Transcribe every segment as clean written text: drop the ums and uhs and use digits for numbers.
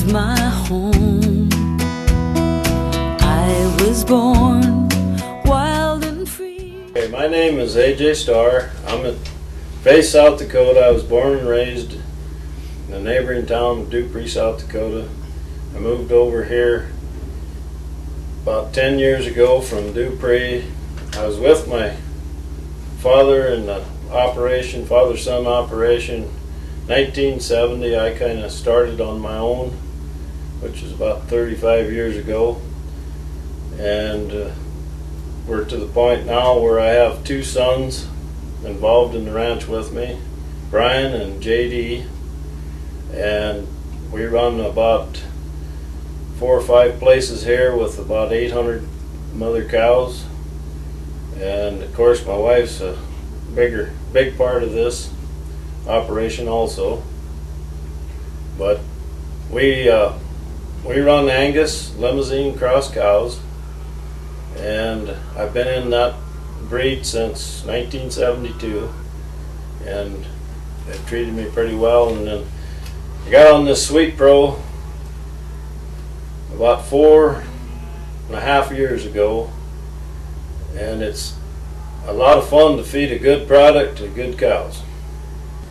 is my home. I was born wild and free. Okay, my name is AJ Starr. I'm at Faith, South Dakota. I was born and raised in the neighboring town of Dupree, South Dakota. I moved over here about 10 years ago from Dupree. I was with my father in the operation, father-son operation. 1970, I kind of started on my own, which is about 35 years ago. And we're to the point now where I have two sons involved in the ranch with me, Brian and JD, and we run about 4 or 5 places here with about 800 mother cows. And of course my wife's a big part of this operation also. But we run Angus Limousin cross cows, and I've been in that breed since 1972, and they've treated me pretty well. And then I got on this SweetPro about 4.5 years ago, and it's a lot of fun to feed a good product to good cows.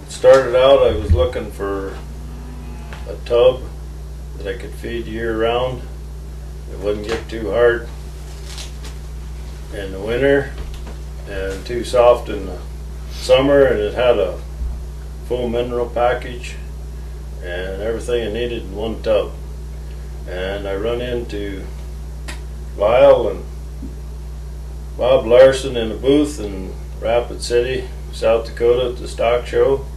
It started out, I was looking for a tub that I could feed year round. It wouldn't get too hard in the winter and too soft in the summer, and it had a full mineral package and everything I needed in one tub. And I run into Lyle and Bob Larson in a booth in Rapid City, South Dakota at the stock show,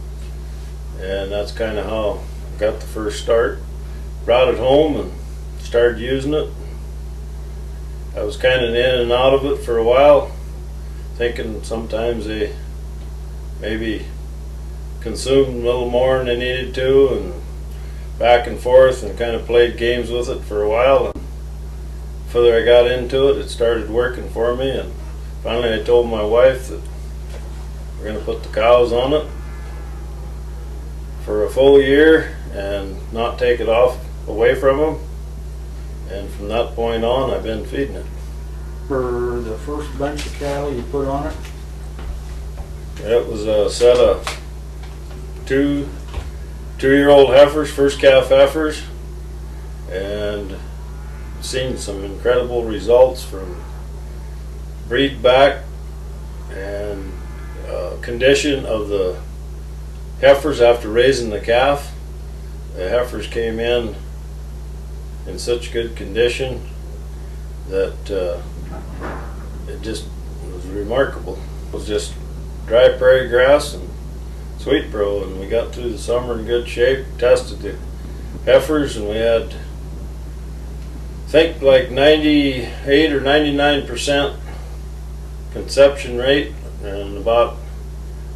and that's kind of how I got the first start. Brought it home and started using it. I was kind of in and out of it for a while, thinking sometimes they maybe consumed a little more than they needed to, and back and forth, and kind of played games with it for a while. And the further I got into it, it started working for me, and finally I told my wife that we're going to put the cows on it for a full year and not take it away from them. And from that point on, I've been feeding it. For the first bunch of cattle you put on it? It was a set of two-year-old heifers, first calf heifers, and seen some incredible results from breed back and condition of the heifers after raising the calf. The heifers came in such good condition that it just was remarkable. It was just dry prairie grass and SweetPro, and we got through the summer in good shape. Tested the heifers, and we had, I think, like 98 or 99% conception rate, and about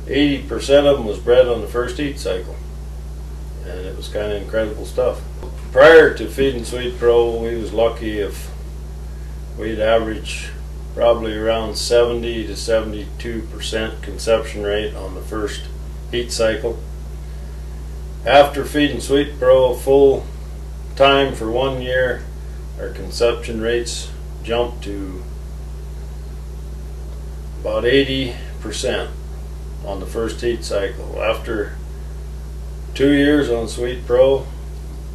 80% of them was bred on the first heat cycle, and it was kind of incredible stuff. Prior to feeding SweetPro, we was lucky if we'd average probably around 70 to 72% conception rate on the first heat cycle. After feeding SweetPro full time for 1 year, our conception rates jumped to about 80% on the first heat cycle. After 2 years on SweetPro,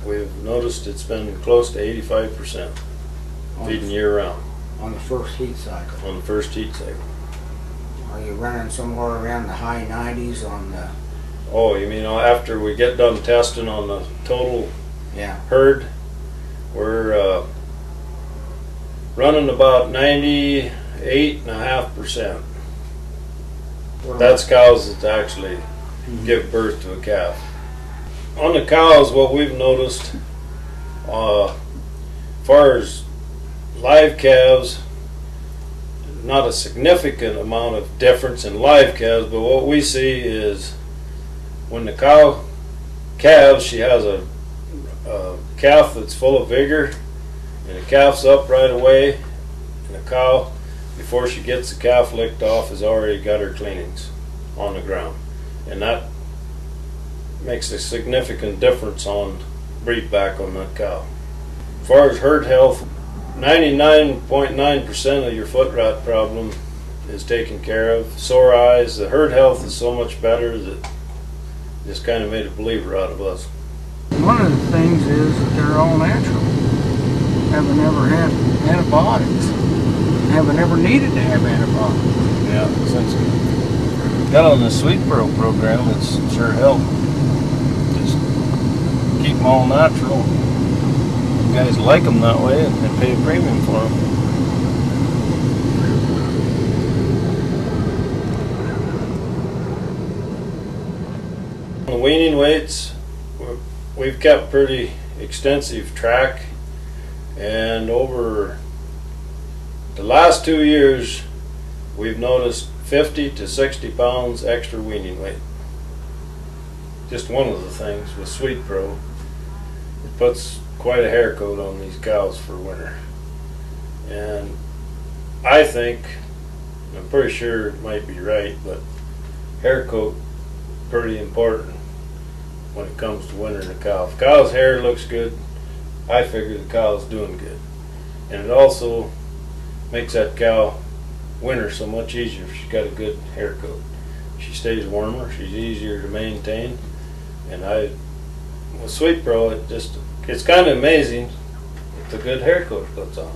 we've noticed it's been close to 85% feeding year round. On the first heat cycle? On the first heat cycle. Are you running somewhere around the high 90s on the... Oh, you mean after we get done testing on the total herd, we're running about 98.5%. That's cows that actually give birth to a calf. On the cows, what we've noticed, as far as live calves, not a significant amount of difference in live calves, but what we see is when the cow calves, she has a calf that's full of vigor, and the calf's up right away, and the cow, before she gets the calf licked off, has already got her cleanings on the ground, and that makes a significant difference on breed back on that cow. As far as herd health, 99.9% of your foot rot problem is taken care of. Sore eyes, the herd health is so much better that just kind of made a believer out of us. One of the things is that they're all natural. Haven't ever had antibiotics. Haven't ever needed to have antibiotics. Yeah, since we got on the SweetPro program, it's sure helped. Just keep them all natural. You guys like them that way and pay a premium for them. The weaning weights, we've kept pretty extensive track, and over the last 2 years we've noticed 50 to 60 pounds extra weaning weight. Just one of the things with SweetPro, it puts quite a hair coat on these cows for winter. And I think, I'm pretty sure it might be right, but hair coat pretty important when it comes to wintering a cow. If a cow's hair looks good, I figure the cow's doing good. And it also makes that cow winter so much easier if she's got a good hair coat. She stays warmer, she's easier to maintain, and with SweetPro, it's kind of amazing the good hair coat it puts on.